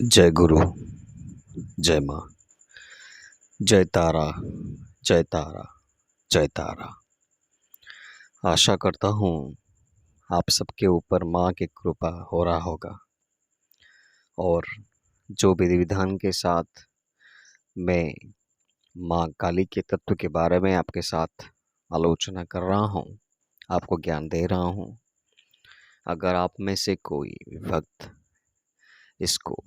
जय गुरु, जय माँ, जय तारा, जय तारा, जय तारा। आशा करता हूँ आप सबके ऊपर माँ की कृपा हो रहा होगा और जो विधि विधान के साथ मैं माँ काली के तत्व के बारे में आपके साथ आलोचना कर रहा हूँ, आपको ज्ञान दे रहा हूँ। अगर आप में से कोई भक्त इसको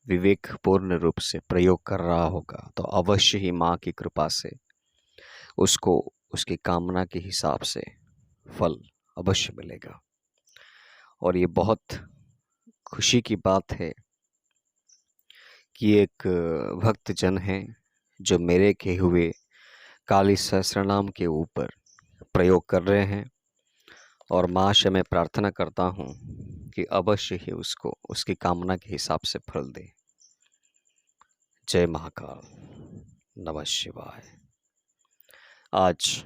विवेकपूर्ण रूप से प्रयोग कर रहा होगा तो अवश्य ही माँ की कृपा से उसको उसकी कामना के हिसाब से फल अवश्य मिलेगा। और ये बहुत खुशी की बात है कि एक भक्त जन है जो मेरे कहे हुए काली सहस्त्रनाम के ऊपर प्रयोग कर रहे हैं और माँ से मैं प्रार्थना करता हूँ कि अवश्य ही उसको उसकी कामना के हिसाब से फल दे। जय महाकाल, नमः शिवाय। आज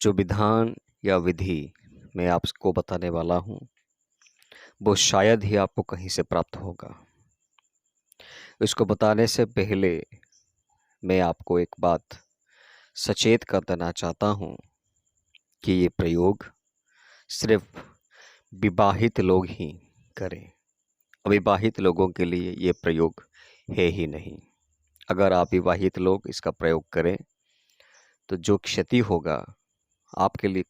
जो विधान या विधि मैं आपको बताने वाला हूँ वो शायद ही आपको कहीं से प्राप्त होगा। इसको बताने से पहले मैं आपको एक बात सचेत कर देना चाहता हूँ कि ये प्रयोग सिर्फ विवाहित लोग ही करें। अविवाहित लोगों के लिए ये प्रयोग है ही नहीं। अगर आप विवाहित लोग इसका प्रयोग करें तो जो क्षति होगा आपके लिए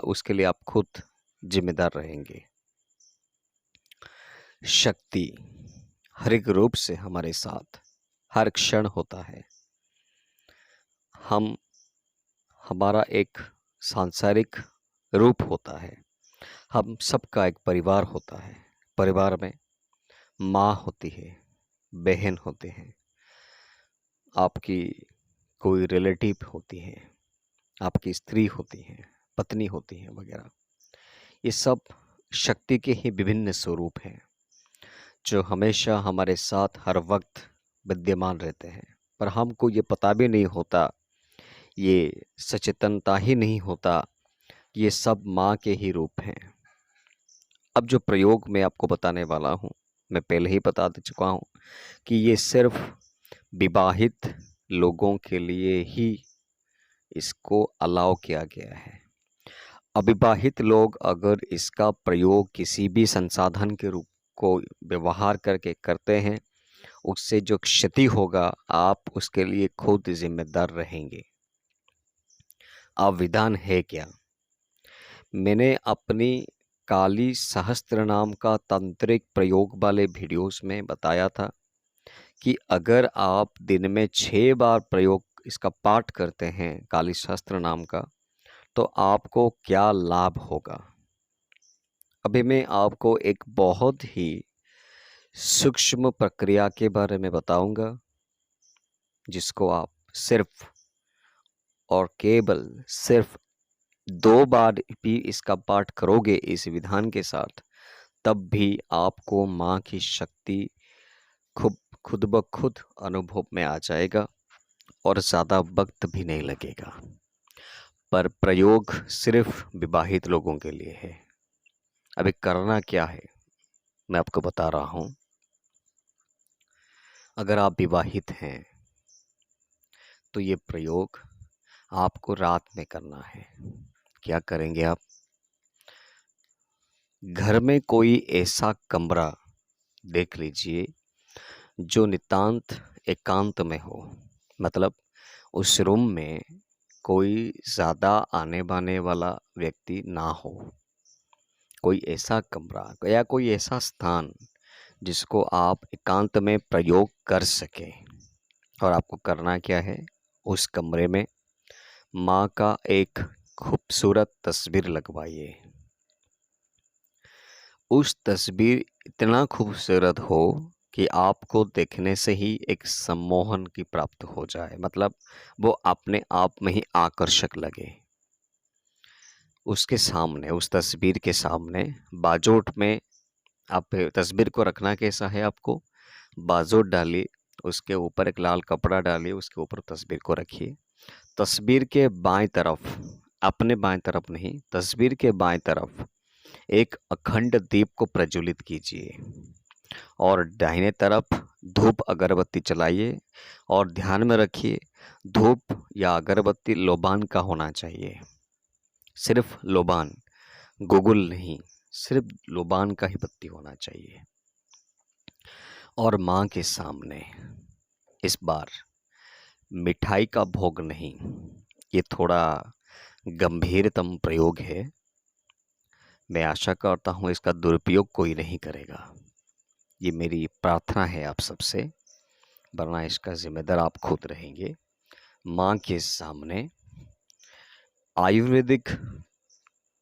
उसके लिए आप खुद जिम्मेदार रहेंगे। शक्ति हर एक रूप से हमारे साथ हर क्षण होता है। हमारा एक सांसारिक रूप होता है। हम सबका एक परिवार होता है। परिवार में माँ होती है, बहन होते हैं, आपकी कोई रिलेटिव होती है, आपकी स्त्री होती है, पत्नी होती है वगैरह। ये सब शक्ति के ही विभिन्न स्वरूप हैं जो हमेशा हमारे साथ हर वक्त विद्यमान रहते हैं, पर हमको ये पता भी नहीं होता, ये सचेतनता ही नहीं होता, ये सब माँ के ही रूप हैं। अब जो प्रयोग मैं आपको बताने वाला हूँ, मैं पहले ही बता दे चुका हूँ कि ये सिर्फ विवाहित लोगों के लिए ही इसको अलाउ किया गया है। अविवाहित लोग अगर इसका प्रयोग किसी भी संसाधन के रूप को व्यवहार करके करते हैं, उससे जो क्षति होगा आप उसके लिए खुद जिम्मेदार रहेंगे। अब विधान है क्या? मैंने अपनी काली सहस्त्र नाम का तांत्रिक प्रयोग वाले वीडियोस में बताया था कि अगर आप दिन में 6 बार प्रयोग इसका पाठ करते हैं काली सहस्त्र नाम का, तो आपको क्या लाभ होगा। अभी मैं आपको एक बहुत ही सूक्ष्म प्रक्रिया के बारे में बताऊंगा जिसको आप सिर्फ और केवल सिर्फ 2 बार भी इसका पाठ करोगे इस विधान के साथ, तब भी आपको माँ की शक्ति खुद ब खुद अनुभव में आ जाएगा और ज़्यादा वक्त भी नहीं लगेगा। पर प्रयोग सिर्फ विवाहित लोगों के लिए है। अभी करना क्या है मैं आपको बता रहा हूँ। अगर आप विवाहित हैं तो ये प्रयोग आपको रात में करना है। क्या करेंगे आप? घर में कोई ऐसा कमरा देख लीजिए जो नितांत एकांत में हो, मतलब उस रूम में कोई ज़्यादा आने बाने वाला व्यक्ति ना हो। कोई ऐसा कमरा या कोई ऐसा स्थान जिसको आप एकांत में प्रयोग कर सकें। और आपको करना क्या है, उस कमरे में माँ का एक खूबसूरत तस्वीर लगवाइए। उस तस्वीर इतना खूबसूरत हो कि आपको देखने से ही एक सम्मोहन की प्राप्त हो जाए, मतलब वो अपने आप में ही आकर्षक लगे। उसके सामने, उस तस्वीर के सामने बाजोट में आप तस्वीर को रखना कैसा है, आपको बाजोट डालिए, उसके ऊपर एक लाल कपड़ा डालिए, उसके ऊपर तस्वीर को रखिए। तस्वीर के बाएं तरफ, अपने बाएं तरफ नहीं, तस्वीर के बाएं तरफ एक अखंड दीप को प्रज्वलित कीजिए। और दाहिने तरफ धूप अगरबत्ती जलाइए और ध्यान में रखिए, धूप या अगरबत्ती लोबान का होना चाहिए। सिर्फ लोबान, गुगुल नहीं, सिर्फ लोबान का ही बत्ती होना चाहिए। और माँ के सामने इस बार मिठाई का भोग नहीं। ये थोड़ा गंभीरतम प्रयोग है। मैं आशा करता हूँ इसका दुरुपयोग कोई नहीं करेगा। ये मेरी प्रार्थना है आप सबसे, वरना इसका जिम्मेदार आप खुद रहेंगे। माँ के सामने आयुर्वेदिक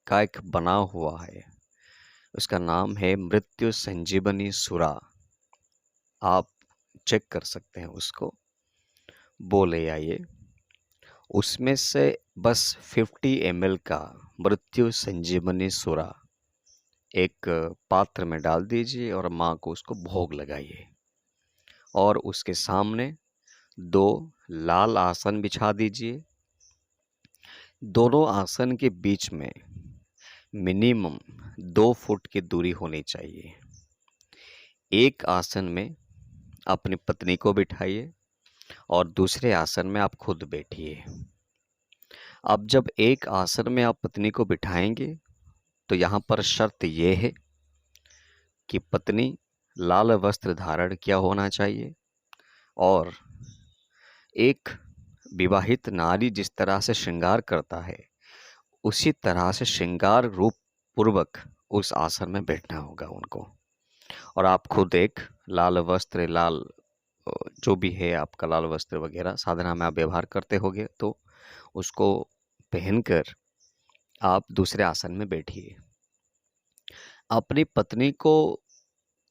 का एक बना हुआ है, उसका नाम है मृत्यु संजीवनी सुरा। आप चेक कर सकते हैं उसको, वो ले आइए। उसमें से बस 50 ml का मृत्यु संजीवनी सुरा एक पात्र में डाल दीजिए और माँ को उसको भोग लगाइए। और उसके सामने 2 लाल आसन बिछा दीजिए। दोनों आसन के बीच में मिनिमम 2 फुट की दूरी होनी चाहिए। एक आसन में अपनी पत्नी को बिठाइए और दूसरे आसन में आप खुद बैठिए। अब जब एक आसन में आप पत्नी को बिठाएंगे तो यहाँ पर शर्त ये है कि पत्नी लाल वस्त्र धारण किया होना चाहिए और एक विवाहित नारी जिस तरह से श्रृंगार करता है उसी तरह से श्रृंगार रूप पूर्वक उस आसन में बैठना होगा उनको। और आप खुद एक लाल वस्त्र, लाल जो भी है आपका लाल वस्त्र वगैरह साधना में आप व्यवहार करते होंगे, तो उसको पहनकर आप दूसरे आसन में बैठिए। अपनी पत्नी को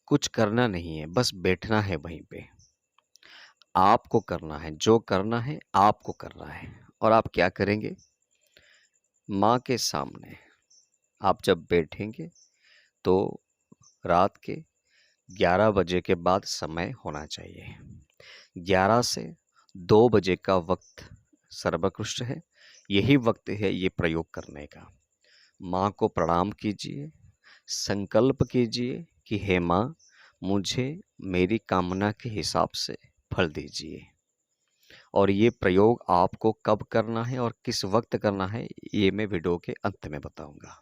कुछ करना नहीं है, बस बैठना है वहीं पे। आपको करना है, जो करना है आपको करना है। और आप क्या करेंगे, माँ के सामने आप जब बैठेंगे तो रात के 11 बजे के बाद समय होना चाहिए। 11 से 2 बजे का वक्त सर्वोत्कृष्ट है। यही वक्त है ये प्रयोग करने का। माँ को प्रणाम कीजिए, संकल्प कीजिए कि हे माँ, मुझे मेरी कामना के हिसाब से फल दीजिए। और ये प्रयोग आपको कब करना है और किस वक्त करना है, ये मैं वीडियो के अंत में बताऊंगा।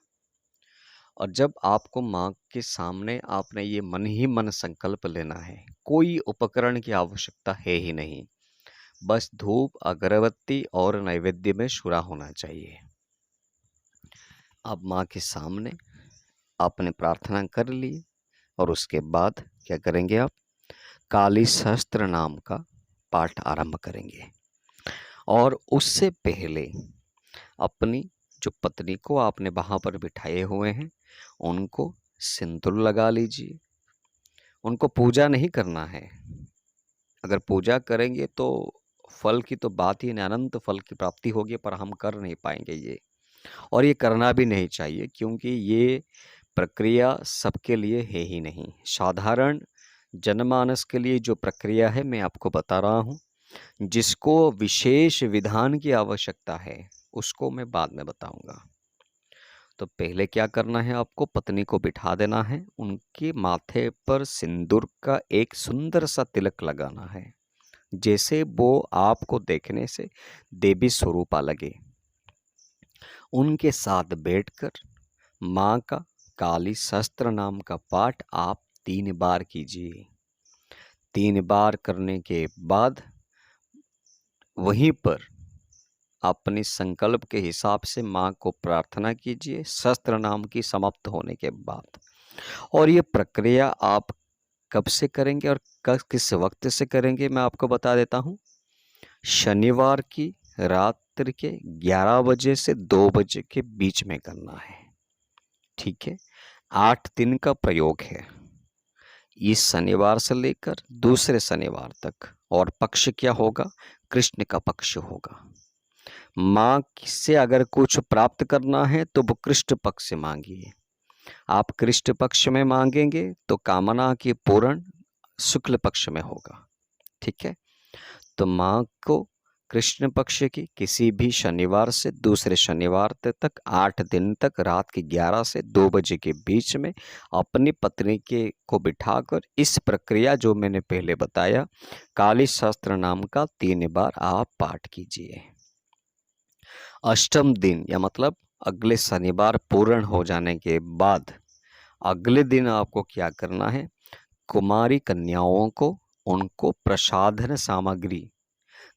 और जब आपको माँ के सामने आपने ये मन ही मन संकल्प लेना है, कोई उपकरण की आवश्यकता है ही नहीं, बस धूप, अगरबत्ती और नैवेद्य में शुरा होना चाहिए। अब माँ के सामने आपने प्रार्थना कर ली और उसके बाद क्या करेंगे, आप काली सहस्त्र नाम का पाठ आरंभ करेंगे। और उससे पहले अपनी जो पत्नी को आपने वहाँ पर बिठाए हुए हैं उनको सिंदूर लगा लीजिए। उनको पूजा नहीं करना है। अगर पूजा करेंगे तो फल की तो बात ही नहीं, अनंत फल की प्राप्ति होगी, पर हम कर नहीं पाएंगे ये। और ये करना भी नहीं चाहिए, क्योंकि ये प्रक्रिया सबके लिए है ही नहीं। साधारण जनमानस के लिए जो प्रक्रिया है मैं आपको बता रहा हूँ। जिसको विशेष विधान की आवश्यकता है उसको मैं बाद में बताऊंगा। तो पहले क्या करना है, आपको पत्नी को बिठा देना है, उनके माथे पर सिंदूर का एक सुंदर सा तिलक लगाना है, जैसे वो आपको देखने से देवी स्वरूपा लगे। उनके साथ बैठकर माँ का काली शस्त्र नाम का पाठ आप 3 बार कीजिए। 3 बार करने के बाद वहीं पर अपने संकल्प के हिसाब से माँ को प्रार्थना कीजिए शस्त्र नाम की समाप्त होने के बाद। और ये प्रक्रिया आप कब से करेंगे और किस वक्त से करेंगे मैं आपको बता देता हूँ। शनिवार की रात्रि के 11 बजे से 2 बजे के बीच में करना है, ठीक है। 8 दिन का प्रयोग है, इस शनिवार से लेकर दूसरे शनिवार तक। और पक्ष क्या होगा, कृष्ण का पक्ष होगा। माँ से अगर कुछ प्राप्त करना है तो वो कृष्ण पक्ष से मांगिए। आप कृष्ण पक्ष में मांगेंगे तो कामना की पूर्ण शुक्ल पक्ष में होगा, ठीक है। तो माँ को कृष्ण पक्ष की किसी भी शनिवार से दूसरे शनिवार तक 8 दिन तक रात के 11 से 2 बजे के बीच में अपनी पत्नी के को बिठाकर इस प्रक्रिया जो मैंने पहले बताया काली शास्त्र नाम का 3 बार आप पाठ कीजिए। अष्टम दिन या मतलब अगले शनिवार पूर्ण हो जाने के बाद अगले दिन आपको क्या करना है, कुमारी कन्याओं को उनको प्रसाधन सामग्री,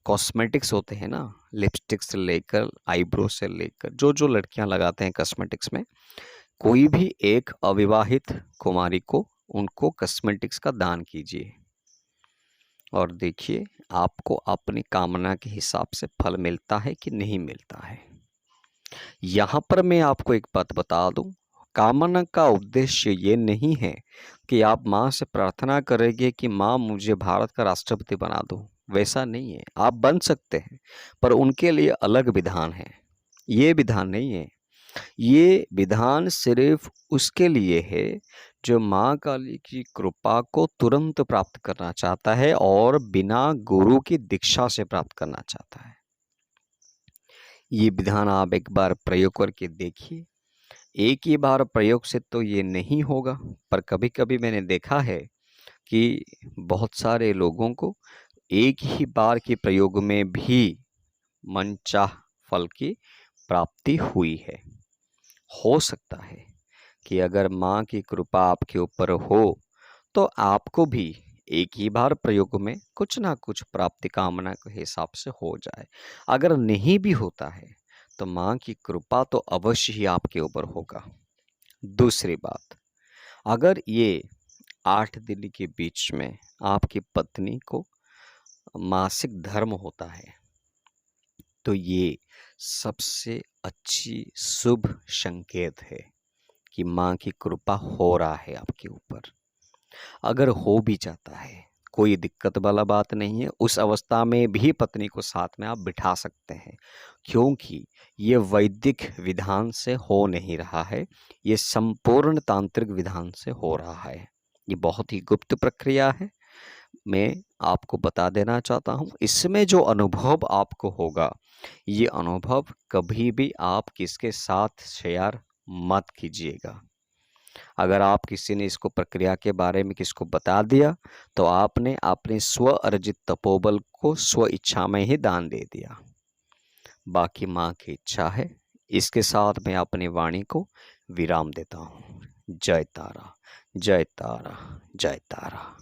कॉस्मेटिक्स होते हैं ना, लिपस्टिक से लेकर आईब्रो से लेकर जो जो लड़कियां लगाते हैं कॉस्मेटिक्स में, कोई भी एक अविवाहित कुमारी को उनको कॉस्मेटिक्स का दान कीजिए और देखिए आपको अपनी कामना के हिसाब से फल मिलता है कि नहीं मिलता है। यहाँ पर मैं आपको एक बात बता दूं, कामना का उद्देश्य ये नहीं है कि आप माँ से प्रार्थना करेंगे कि माँ मुझे भारत का राष्ट्रपति बना दो, वैसा नहीं है। आप बन सकते हैं पर उनके लिए अलग विधान है, ये विधान नहीं है। ये विधान सिर्फ उसके लिए है जो माँ काली की कृपा को तुरंत प्राप्त करना चाहता है और बिना गुरु की दीक्षा से प्राप्त करना चाहता है। ये विधान आप एक बार प्रयोग करके देखिए। एक ही बार प्रयोग से तो ये नहीं होगा, पर कभी कभी मैंने देखा है कि बहुत सारे लोगों को एक ही बार के प्रयोग में भी मनचाह फल की प्राप्ति हुई है। हो सकता है कि अगर माँ की कृपा आपके ऊपर हो तो आपको भी एक ही बार प्रयोग में कुछ ना कुछ प्राप्ति कामना के हिसाब से हो जाए। अगर नहीं भी होता है तो माँ की कृपा तो अवश्य ही आपके ऊपर होगा। दूसरी बात, अगर ये 8 दिन के बीच में आपकी पत्नी को मासिक धर्म होता है तो ये सबसे अच्छी शुभ संकेत है कि माँ की कृपा हो रहा है आपके ऊपर। अगर हो भी जाता है कोई दिक्कत वाला बात नहीं है, उस अवस्था में भी पत्नी को साथ में आप बिठा सकते हैं, क्योंकि ये वैदिक विधान से हो नहीं रहा है, ये संपूर्ण तांत्रिक विधान से हो रहा है। ये बहुत ही गुप्त प्रक्रिया है, मैं आपको बता देना चाहता हूँ। इसमें जो अनुभव आपको होगा, ये अनुभव कभी भी आप किसके साथ शेयर मत कीजिएगा। अगर आप किसी ने इसको प्रक्रिया के बारे में किसको बता दिया तो आपने अपने स्व अर्जित तपोबल को स्व इच्छा में ही दान दे दिया, बाकी माँ की इच्छा है। इसके साथ मैं अपनी वाणी को विराम देता हूँ। जय तारा, जय तारा, जय तारा।